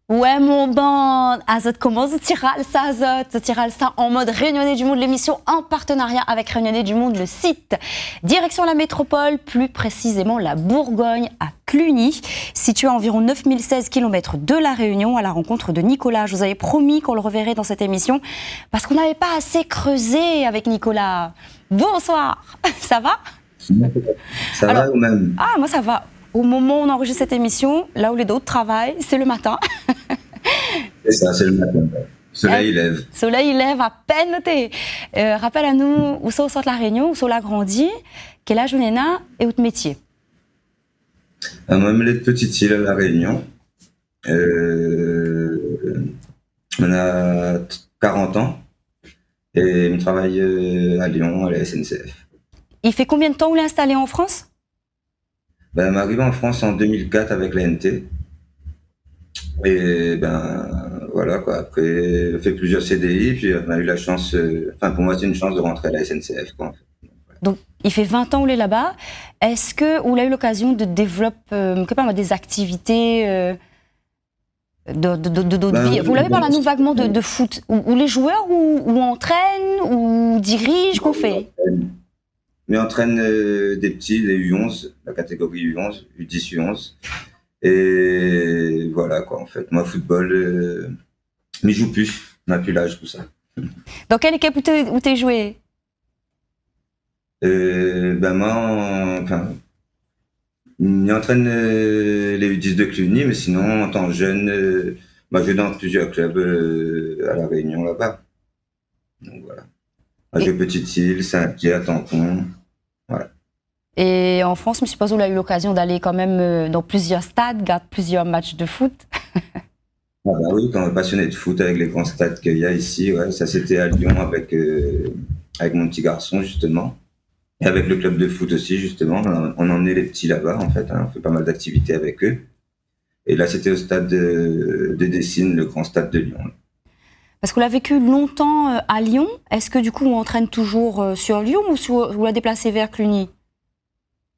Ouais, mon bande, Azot commence à tirer ça, Azot, tirer ça en mode Réunionnais du Monde, l'émission en partenariat avec Réunionnais du Monde, le site. Direction la métropole, plus précisément la Bourgogne, à Cluny, située à environ 9016 km de la Réunion, à la rencontre de Nicolas. Je vous avais promis qu'on le reverrait dans cette émission, parce qu'on n'avait pas assez creusé avec Nicolas. Bonsoir, ça va ? Ça va ou même ? Ah, moi ça va. Au moment où on enregistre cette émission, là où les autres travaillent, c'est le matin. C'est ça, c'est le matin. Soleil lève. Soleil lève à peine noté. Rappelle à nous où ça au centre de la Réunion, où ça l'a grandi, quel âge on est là et où de métier. Moi, je suis de Petite-Île à la Réunion. On a 40 ans et je travaille à Lyon, à la SNCF. Il fait combien de temps vous l'avez installé en France ? Ben, je suis arrivé en France en 2004 avec la NT. Et voilà quoi. Après, j'ai fait plusieurs CDI, puis on a eu la chance. Pour moi, c'est une chance de rentrer à la SNCF, quoi, en fait. Donc, il fait 20 ans où il est là-bas. Est-ce que vous avez eu l'occasion de développer des activités d'autres vies ? Vous l'avez parlé à nous vaguement de foot, où les joueurs ou entraînent, ou dirigent, qu'on fait ? Mais entraîne des petits, les U11, la catégorie U11, U10, U11. Et voilà quoi, en fait. Moi, football, mais je joue plus. On n'a plus l'âge pour ça. Dans quelle équipe où t'es joué ? Moi, il entraîne les U10 de Cluny, mais sinon, en tant que jeune, je vais dans plusieurs clubs à La Réunion, là-bas. Donc voilà. Je vais Petite-Île, Saint-Pierre, Tampon, voilà. Et en France, je suppose que vous avez eu l'occasion d'aller quand même dans plusieurs stades, regarder plusieurs matchs de foot. Oui, quand on est passionné de foot avec les grands stades qu'il y a ici, ouais, ça c'était à Lyon avec mon petit garçon justement. Et avec le club de foot aussi, justement, on emmenait les petits là-bas, en fait. On fait pas mal d'activités avec eux. Et là, c'était au stade de Dessines, le grand stade de Lyon. Parce qu'on l'a vécu longtemps à Lyon. Est-ce que du coup, on entraîne toujours sur Lyon ou vous la déplacez vers Cluny ?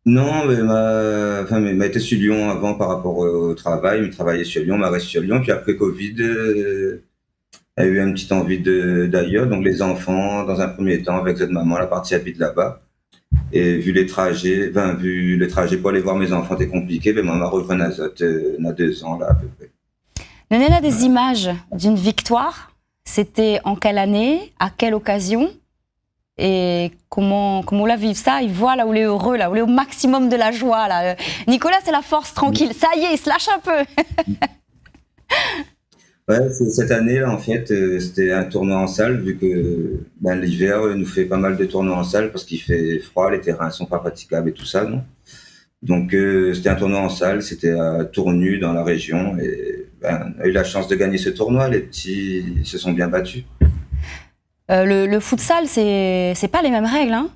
Non, mais m'a été sur Lyon avant par rapport au travail. Je travaillais sur Lyon, m'a resté sur Lyon. Puis après Covid, a eu une petite envie d'ailleurs. Donc les enfants, dans un premier temps, avec cette maman, la partie habite là-bas. Et vu les trajets pour aller voir mes enfants était compliqué, mais maman revenu à Azot, il y a 2 ans, là, à peu près. Donnez-nous des images d'une victoire. C'était en quelle année ? À quelle occasion ? Et comment la vivre ça ? Il voit là où il est heureux, là où il est au maximum de la joie. Là. Nicolas, c'est la force tranquille. Ça y est, il se lâche un peu. Ouais, cette année, là, en fait, c'était un tournoi en salle, vu que l'hiver nous fait pas mal de tournois en salle parce qu'il fait froid, les terrains sont pas praticables et tout ça, non ? Donc, c'était un tournoi en salle, c'était à Tournu, dans la région, et on a eu la chance de gagner ce tournoi. Les petits se sont bien battus. Le futsal, c'est pas les mêmes règles, hein ?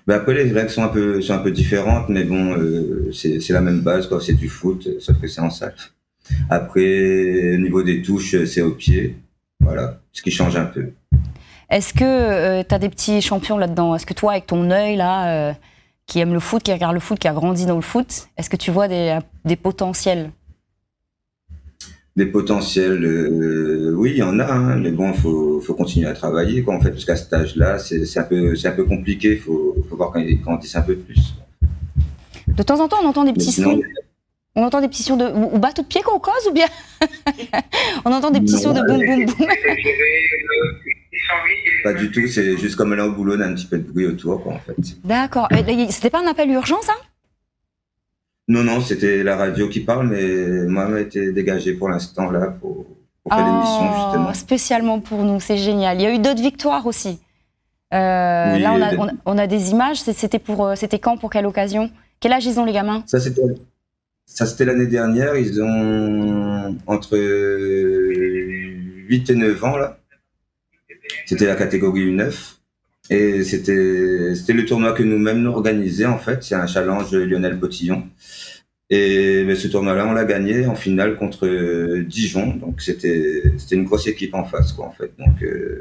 Après, les règles sont un peu différentes, mais bon, c'est la même base, quoi. C'est du foot, sauf que c'est en salle. Après, au niveau des touches, c'est au pied. Voilà, ce qui change un peu. Est-ce que tu as des petits champions là-dedans ? Est-ce que toi, avec ton œil, là, qui aime le foot, qui regarde le foot, qui a grandi dans le foot, est-ce que tu vois des potentiels ? Des potentiels, oui, il y en a, hein, mais bon, faut continuer à travailler, quoi, en fait, parce qu'à cet âge-là, c'est un peu compliqué. Il faut voir quand ils grandissent un peu plus. De temps en temps, on entend des petits sons. On entend des petits sons de... Ou bateau de pied qu'on cause, ou bien on entend des petits sons de boum, boum, boum. Pas du tout, c'est juste comme là au boulot, on a un petit peu de bruit autour, quoi, en fait. D'accord. C'était pas un appel urgence, hein ? Non, c'était la radio qui parle, mais moi, j'ai été dégagé pour l'instant, là, pour faire l'émission, justement. Spécialement pour nous, c'est génial. Il y a eu d'autres victoires aussi. Oui, là, on a des images. C'était quand, pour quelle occasion ? Quel âge ils ont, les gamins ? Ça, c'était l'année dernière. Ils ont entre 8 et 9 ans, là. C'était la catégorie U9. Et c'était le tournoi que nous-mêmes nous organisons, en fait. C'est un challenge Lionel Potillon. Et ce tournoi-là, on l'a gagné en finale contre Dijon. Donc, c'était une grosse équipe en face, quoi, en fait. Donc,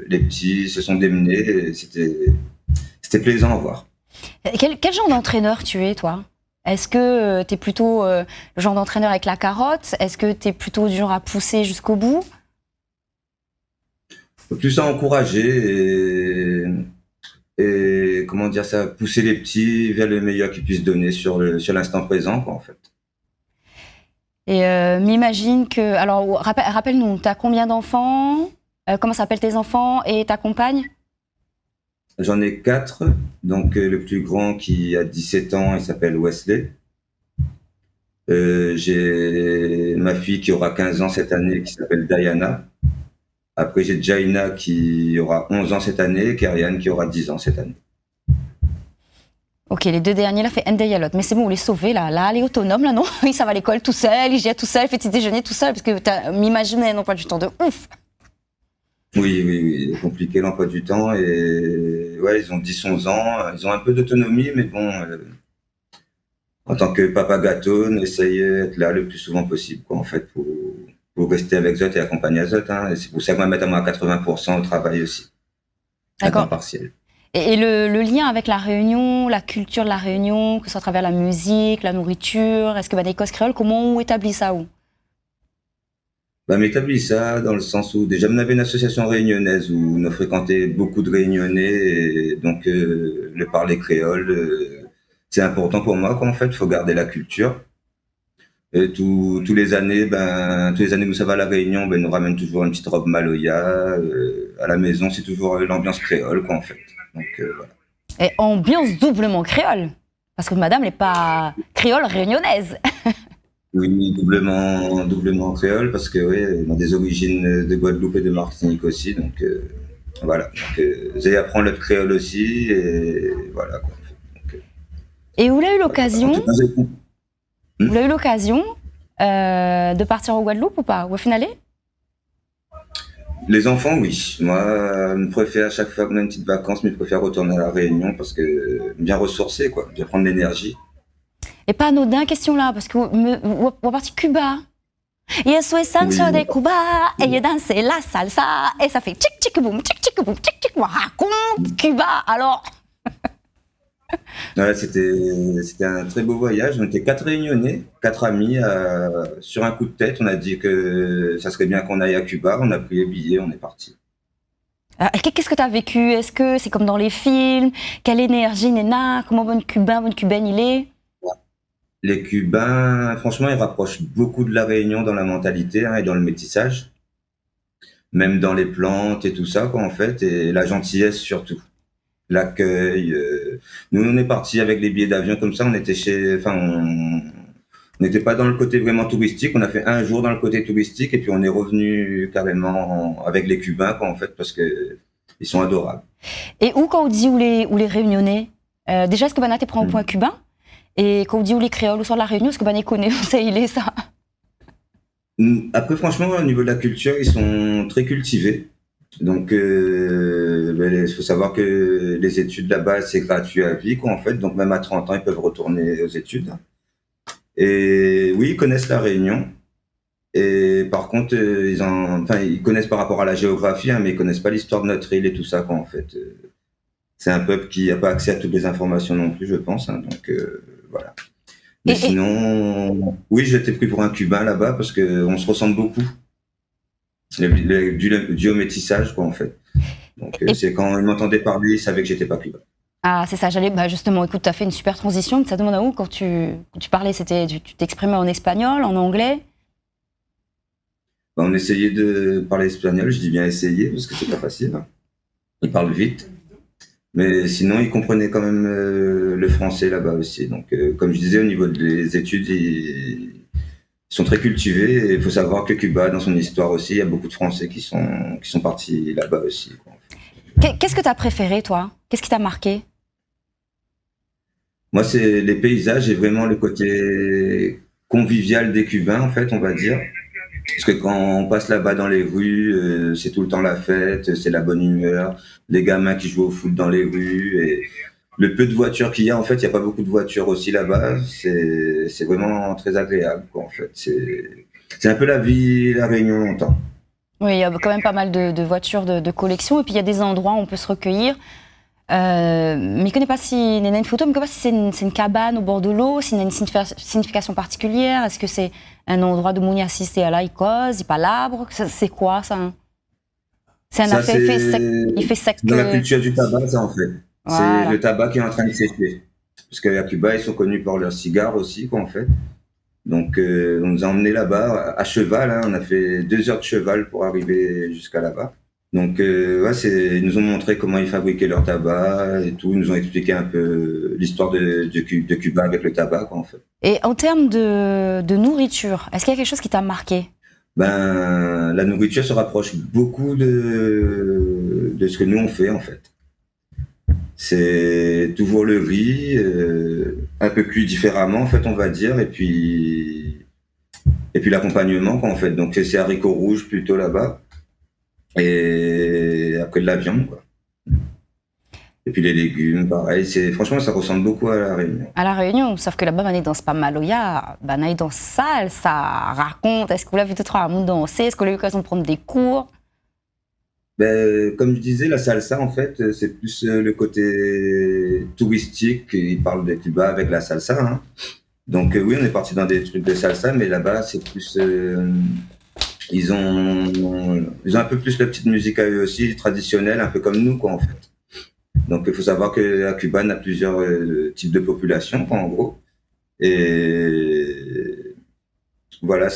les petits se sont démenés et c'était plaisant à voir. Quel genre d'entraîneur tu es, toi ? Est-ce que tu es plutôt le genre d'entraîneur avec la carotte? Est-ce que tu es plutôt du genre à pousser jusqu'au bout? Plus à encourager et comment dire ça, pousser les petits vers le meilleur qu'ils puissent donner sur l'instant présent, quoi, en fait. Et m'imagine que... Alors, rappelle-nous, tu as combien d'enfants? Comment s'appellent tes enfants et ta compagne? J'en ai 4. Donc, le plus grand qui a 17 ans, il s'appelle Wesley. J'ai ma fille qui aura 15 ans cette année, qui s'appelle Diana. Après, j'ai Jaina qui aura 11 ans cette année, et Kerian qui aura 10 ans cette année. Ok, les 2 derniers là, fait Ndeyalot. Mais c'est bon, on les sauver là. Là, elle est autonome là, non? Il s'en va à l'école tout seul, il gère tout seul, il fait petit déjeuner tout seul, parce que m'imaginais non pas du temps de ouf. Oui, compliqué l'emploi du temps. Et ouais, ils ont 10-11 ans, ils ont un peu d'autonomie, mais bon, en tant que papa gâteau, on essaye d'être là le plus souvent possible, quoi, en fait, pour rester avec Zot et accompagner Zot. Hein. Et c'est pour ça que je vais mettre à moi à 80% au travail aussi, à temps D'accord. partiel. Et le lien avec la Réunion, la culture de la Réunion, que ce soit à travers la musique, la nourriture, est-ce que l'Écosse créole, comment on établit ça où? Bah, m'établit ça dans le sens où déjà on avait une association réunionnaise où on a fréquenté beaucoup de Réunionnais et donc le parler créole, c'est important pour moi, quoi, en fait, il faut garder la culture. Et tous les années, où ça va à la Réunion, ben, ils nous ramène toujours une petite robe Maloya. À la maison, c'est toujours l'ambiance créole, quoi, en fait. Donc, voilà. Et ambiance doublement créole, parce que madame n'est pas créole réunionnaise. Oui, doublement créole, parce que oui, on a des origines de Guadeloupe et de Martinique aussi, donc voilà. Donc, j'ai appris le créole aussi, et voilà, quoi. Donc, Et vous avez eu en l'occasion, tout cas, vous avez eu l'occasion de partir en Guadeloupe ou pas? Ou au final? les enfants, oui. Moi, je préfère à chaque fois qu'on a une petite vacance, mais je préfère retourner à la Réunion parce que bien ressourcer, quoi, bien prendre l'énergie. Et pas anodin question là, parce que vous parti Cuba. Y soy Sancho Oui. de Cuba, et y danse la salsa, et ça fait tchic tchic boum, tchic tchic boum, tchic tchic, moi raconte Cuba. Alors, Ouais, c'était un très beau voyage. On était 4 Réunionnais, 4 amis. Sur un coup de tête, on a dit que ça serait bien qu'on aille à Cuba. On a pris les billets, on est parti. qu'est-ce que tu as vécu? Est-ce que c'est comme dans les films? Quelle énergie, Nena? Comment bonne Cubain, bonne Cubaine il est? Les Cubains, franchement, ils rapprochent beaucoup de la Réunion dans la mentalité, hein, et dans le métissage, même dans les plantes et tout ça, quoi, en fait, et la gentillesse surtout. L'accueil. Nous, on est parti avec les billets d'avion comme ça. On était on n'était pas dans le côté vraiment touristique. On a fait un jour dans le côté touristique et puis on est revenu carrément avec les Cubains, quoi, en fait, parce que ils sont adorables. Et où, quand on dit où les Réunionnais, déjà, est-ce que Banat prend au point cubain? Et quand on dit où les créoles, où sont de la Réunion, est-ce que Banat connaît où ça il est, ça? Après, franchement, au niveau de la culture, ils sont très cultivés. Donc, il faut savoir que les études là-bas, c'est gratuit à vie, quoi, en fait. Donc, même à 30 ans, ils peuvent retourner aux études. Et oui, ils connaissent la Réunion. Et par contre, ils connaissent par rapport à la géographie, hein, mais ils connaissent pas l'histoire de notre île et tout ça, quoi, en fait. C'est un peuple qui n'a pas accès à toutes les informations non plus, je pense. Hein, donc, voilà. Mais sinon, oui, j'ai été pris pour un Cubain là-bas parce qu'on se ressemble beaucoup. Dû au métissage, quoi, en fait. Donc, c'est quand ils m'entendaient parler, ils savaient que j'étais pas cubain. Ah, c'est ça, justement, écoute, tu as fait une super transition. Ça demande à où quand tu parlais, tu t'exprimais en espagnol, en anglais? On essayait de parler espagnol, je dis bien essayer, parce que c'est pas facile. Hein. Ils parlent vite. Mais sinon, ils comprenaient quand même le français là-bas aussi. Donc, comme je disais, au niveau des études, ils sont très cultivés. Et il faut savoir que Cuba, dans son histoire aussi, il y a beaucoup de Français qui sont partis là-bas aussi, quoi. Qu'est-ce que tu as préféré, toi? Qu'est-ce qui t'a marqué? Moi, c'est les paysages et vraiment le côté convivial des Cubains, en fait, on va dire. Parce que quand on passe là-bas dans les rues, c'est tout le temps la fête, c'est la bonne humeur, les gamins qui jouent au foot dans les rues et le peu de voitures qu'il y a, en fait, il n'y a pas beaucoup de voitures aussi là-bas. C'est vraiment très agréable, quoi, en fait. C'est un peu la vie, la Réunion longtemps. Oui, il y a quand même pas mal de voitures de collection et puis il y a des endroits où on peut se recueillir. Mais je ne connais pas si il y a une photo, mais je ne sais pas si c'est une cabane au bord de l'eau, s'il y a une signification particulière. Est-ce que c'est un endroit où on y assiste à la il cause, il palabre? C'est quoi ça, hein? C'est un affaire, il fait sec. Dans la culture du tabac, ça en fait. Voilà. C'est le tabac qui est en train de sécher. Parce qu'à Cuba, ils sont connus pour leurs cigares aussi, quoi, en fait. Donc, on nous a emmenés là-bas à cheval. Hein, on a fait 2 heures de cheval pour arriver jusqu'à là-bas. Donc, ouais, ils nous ont montré comment ils fabriquaient leur tabac et tout. Ils nous ont expliqué un peu l'histoire de Cuba avec le tabac, quoi, en fait. Et en termes de nourriture, est-ce qu'il y a quelque chose qui t'a marqué? Ben, la nourriture se rapproche beaucoup de ce que nous on fait, en fait. C'est toujours le riz, un peu cuit différemment, en fait, on va dire, et puis l'accompagnement, quoi, en fait. Donc, c'est haricots rouges plutôt là-bas. Et après de la viande, quoi. Et puis les légumes, pareil. Franchement, ça ressemble beaucoup à la Réunion. À la Réunion, sauf que là-bas, on danse pas maloya, on danse sale, ça raconte. Est-ce que vous l'avez vu tout le monde danser? Est-ce que vous avez eu l'occasion de prendre des cours? Ben, comme je disais, la salsa, en fait, c'est plus le côté touristique. Ils parlent de Cuba avec la salsa, hein. Donc oui, on est parti dans des trucs de salsa, mais là-bas, c'est plus... ils ont un peu plus la petite musique à eux aussi, traditionnelle, un peu comme nous, quoi, en fait. Donc il faut savoir qu'à Cuba, on a plusieurs types de population, quoi, en gros. Et voilà,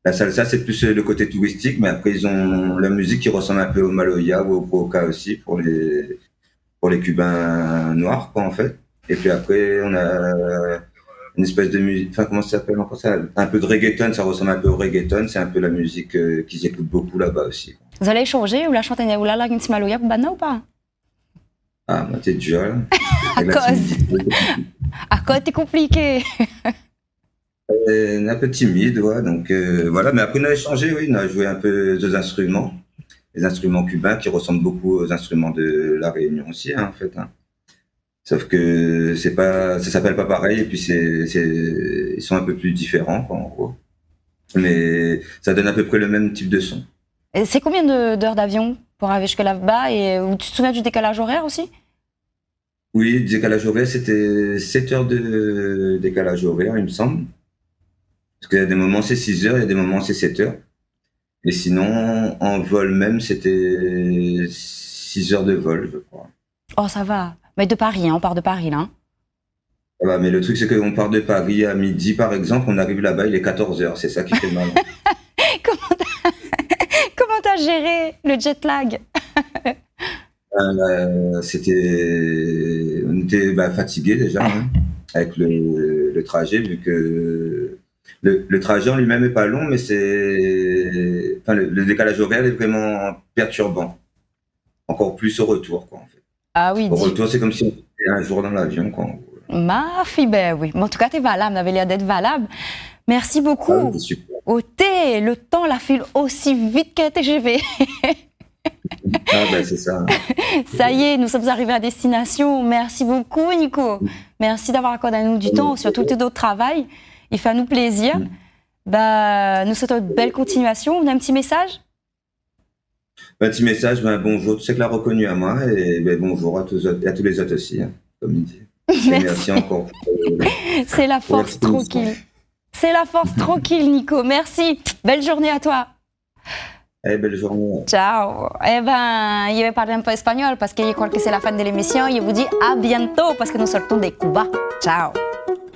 la salsa, c'est plus le côté touristique, mais après, ils ont la musique qui ressemble un peu au maloya ou au polka aussi pour les Cubains noirs, quoi, en fait. Et puis après, on a une espèce de musique, enfin, comment ça s'appelle encore ça? Un peu de reggaeton, ça ressemble un peu au reggaeton, c'est un peu la musique qu'ils écoutent beaucoup là-bas aussi. Vous allez changer ou la chanter ou la langue maloya pour Bana ou pas? Ah, moi, t'es dur, là. À cause, c'est compliqué. Un peu timide, ouais, donc voilà. Mais après, on a échangé, oui, on a joué un peu des instruments, les instruments cubains qui ressemblent beaucoup aux instruments de la Réunion aussi, hein, en fait. Hein. Sauf que ça s'appelle pas pareil, et puis ils sont un peu plus différents, quoi, en gros. Mais ça donne à peu près le même type de son. Et c'est combien d'heures d'avion pour arriver jusque là-bas? Et tu te souviens du décalage horaire aussi? Oui, le décalage horaire, c'était 7 heures de décalage horaire, il me semble. Parce qu'il y a des moments c'est 6 heures, il y a des moments c'est 7 heures. Et sinon, en vol même, c'était 6 heures de vol, je crois. Oh, ça va. Mais de Paris, hein, on part de Paris, là. Ah bah, mais le truc, c'est qu'on part de Paris à midi, par exemple, on arrive là-bas, il est 14 heures. C'est ça qui fait mal. Comment t'as géré le jet lag? On était fatigués déjà, hein, avec le trajet, vu que le trajet en lui-même est pas long, mais le décalage horaire est vraiment perturbant. Encore plus au retour, quoi, en fait. Ah oui. Au retour, c'est comme si on était un jour dans l'avion, quoi. Ma fille, ben oui. Mais en tout cas, t'es valable, on avait l'air d'être valable. Merci beaucoup. Ah oui, super. Au thé, le temps la file aussi vite qu'un TGV. Ah ben c'est ça. Ça y est, nous sommes arrivés à destination. Merci beaucoup, Nico. Merci d'avoir accordé à nous du temps sur tout tes autres travail. Il fait à nous plaisir. Nous souhaitons une belle continuation. On a un petit message? Un petit message, bonjour, tu sais que l'a reconnu à moi, et bonjour à tous les autres aussi, hein, comme il dit. Merci encore. C'est la force tranquille. C'est la force tranquille, Nico. Merci. Belle journée à toi. Belle journée. Ciao. Je vais parler un peu espagnol parce que je crois que c'est la fin de l'émission. Je vous dis à bientôt parce que nous sortons de Cuba. Ciao.